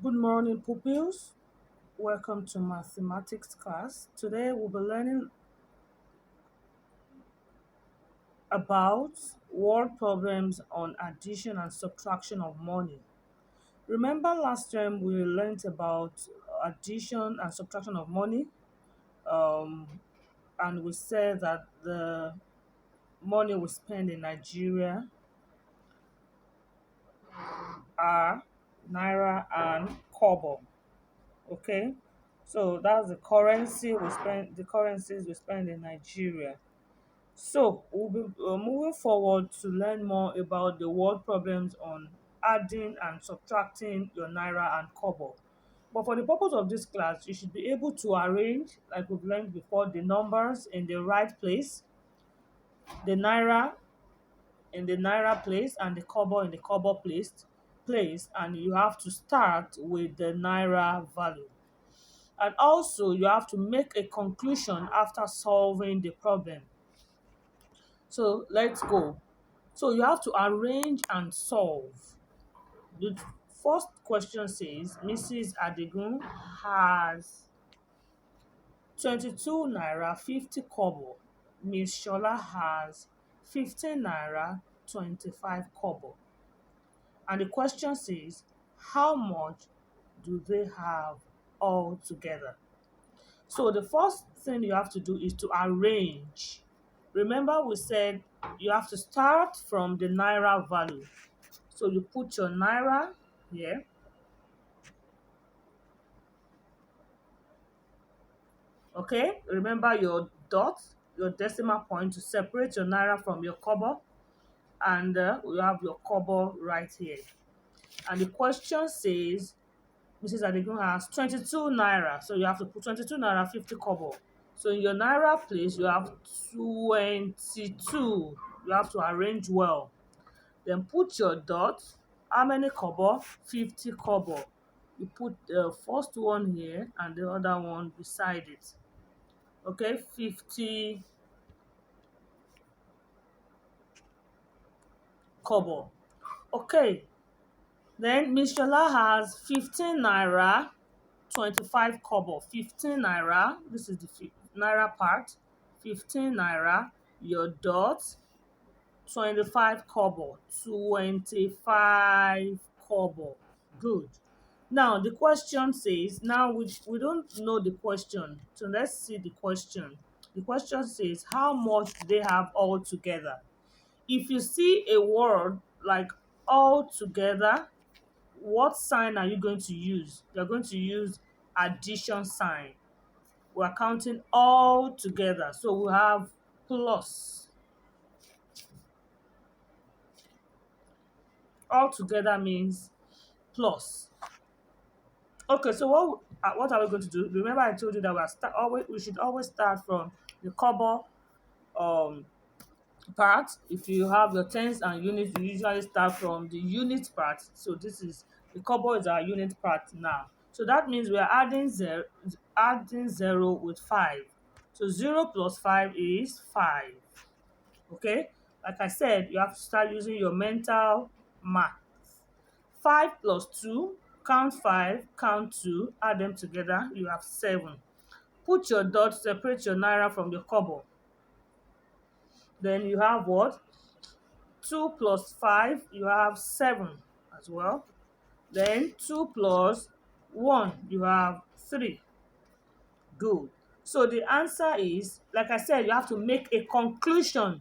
Good morning, pupils. Welcome to mathematics class. Today we'll be learning about word problems on addition and subtraction of money. Remember last time we learned about addition and subtraction of money, um, and we said that the money we spend in Nigeria are naira and kobo. Okay, so that's the currency we spend. The currencies we spend in Nigeria. So we'll be moving forward to learn more about the word problems on adding and subtracting your naira and kobo. But for the purpose of this class, you should be able to arrange, like we've learned before, the numbers in the right place, the naira in the naira place, and the kobo in the kobo place, and you have to start with the naira value. And also, you have to make a conclusion after solving the problem. So let's go. So you have to arrange and solve. The first question says Mrs. Adigun has 22 naira 50 kobo. Miss Shola has 15 naira 25 kobo. And the question says how much do they have all together? So the first thing you have to do is to arrange. Remember we said you have to start from the naira value. So you put your naira here. Okay, remember your dot, your decimal point to separate your naira from your kobo. And you have your kobo right here. And the question says Mrs. Adigun has 22 naira. So you have to put 22 naira 50 kobo. So in your naira place, you have 22. You have to arrange well. Then put your dot. How many kobo? 50 kobo. You put the first one here and the other one beside it. Okay, 50 kobo. Okay, then Miss Shola has 15 naira 25 kobo. 15 naira, this is the naira part. 15 naira, your dot, 25 kobo. 25 kobo. Good. Now the question says, now we don't know the question, so let's see the question. The question says how much do they have all together? If you see a word like all together, what sign are you going to use? You're going to use addition sign. We're counting all together, so we have plus. All together means plus. Okay, so what are we going to do? Remember I told you that we should always start from the kobo um part. If you have your tens and units, you usually start from the unit part. So this is the kobo is our unit part now. So that means we are adding zero with 5. So 0 plus 5 is 5. Okay, like I said, you have to start using your mental math. 5 plus 2, count 5, count 2, add them together, you have 7. Put your dot, separate your naira from your kobo. Then you have what? 2 plus 5, you have 7 as well. Then 2 plus 1, you have 3. Good. So the answer is, like I said, you have to make a conclusion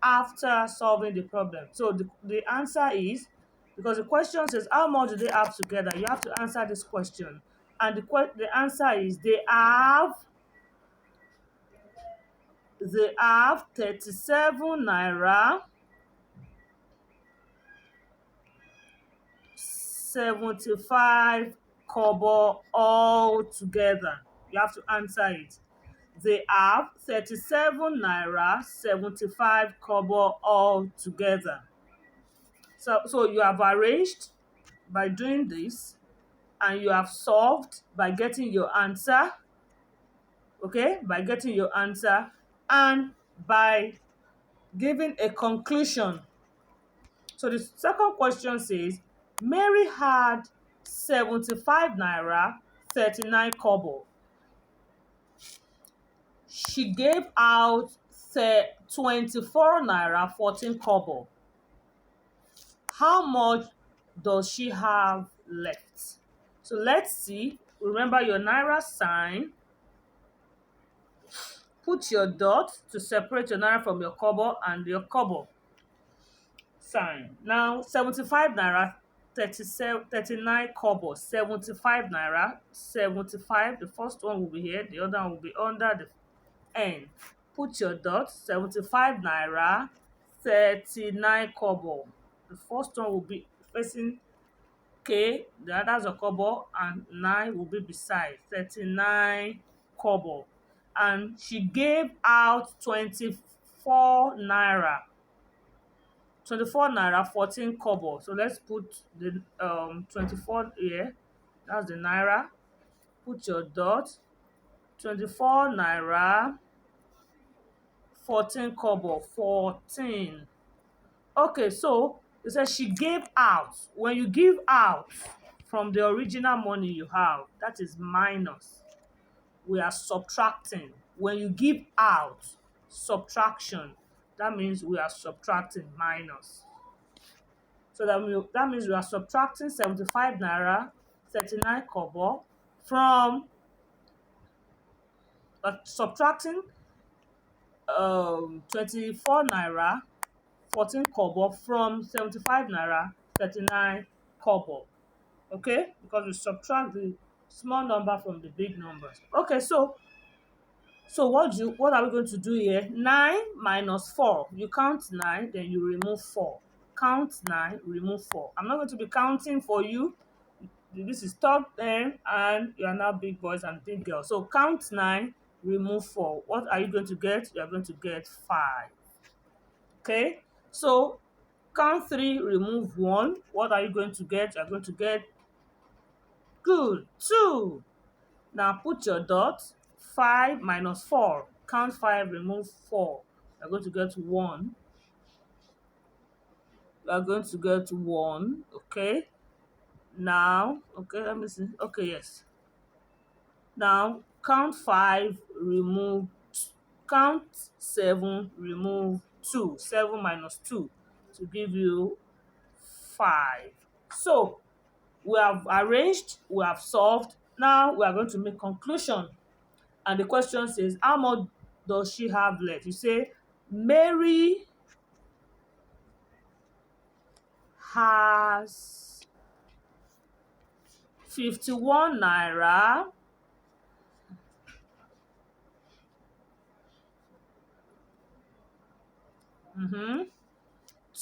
after solving the problem. So the answer is, because the question says how much do they have together, you have to answer this question. And the answer is they have 37 naira 75 kobo all together. You have to answer it. They have 37 naira 75 kobo all together. So you have arranged by doing this, and you have solved by getting your answer, okay, by getting your answer, and by giving a conclusion. So the second question says Mary had 75 naira 39 kobo. She gave out 24 naira 14 kobo. How much does she have left? So let's see. Remember your naira sign. Put your dot to separate your naira from your kobo and your kobo sign. Now 75 naira 37 39 kobo. 75 naira 75. The first one will be here, the other one will be under the end. Put your dot. 75 naira 39 kobo. The first one will be facing K, the others are kobo, and 9 will be beside. 39 kobo. And she gave out 24 naira. 24 naira 14 kobo. So let's put the 24 here. That's the naira. Put your dot. 24 naira 14 kobo. 14. Okay, so it says she gave out. When you give out from the original money you have, that is minus. We are subtracting. When you give out, subtraction, that means we are subtracting minus. So that means we are subtracting 75 naira 39 kobo from subtracting 24 naira 14 kobo from 75 naira 39 kobo. Okay, because we subtract the small number from the big numbers. Okay, so what are we going to do here? 9 minus 4. You count 9, then you remove 4. Count 9, remove 4. I'm not going to be counting for you. This is third term, and you are now big boys and big girls. So count 9, remove 4. What are you going to get? You are going to get 5. Okay, so count 3, remove 1. What are you going to get? You are going to get good 2. Now put your dot. 5 minus 4. Count 5, remove 4. You're going to get 1. You're going to get 1. Okay. Now, okay, let me see. Okay, yes. Now count 5, remove count 7, remove 2. 7 minus 2 to give you 5. So we have arranged, we have solved. Now we are going to make conclusion. And the question says, how much does she have left? You say, Mary has 51 naira,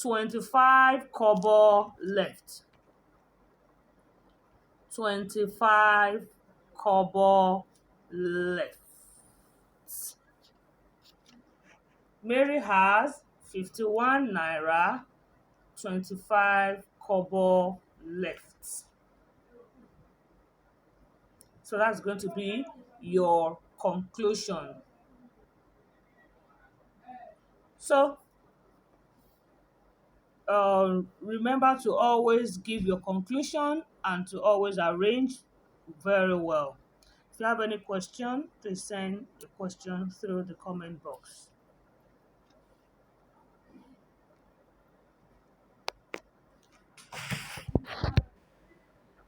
25 kobo left. 25 kobo left. Mary has 51 naira, 25 kobo left. So that's going to be your conclusion. So remember to always give your conclusion and to always arrange very well. If you have any question, please send the question through the comment box.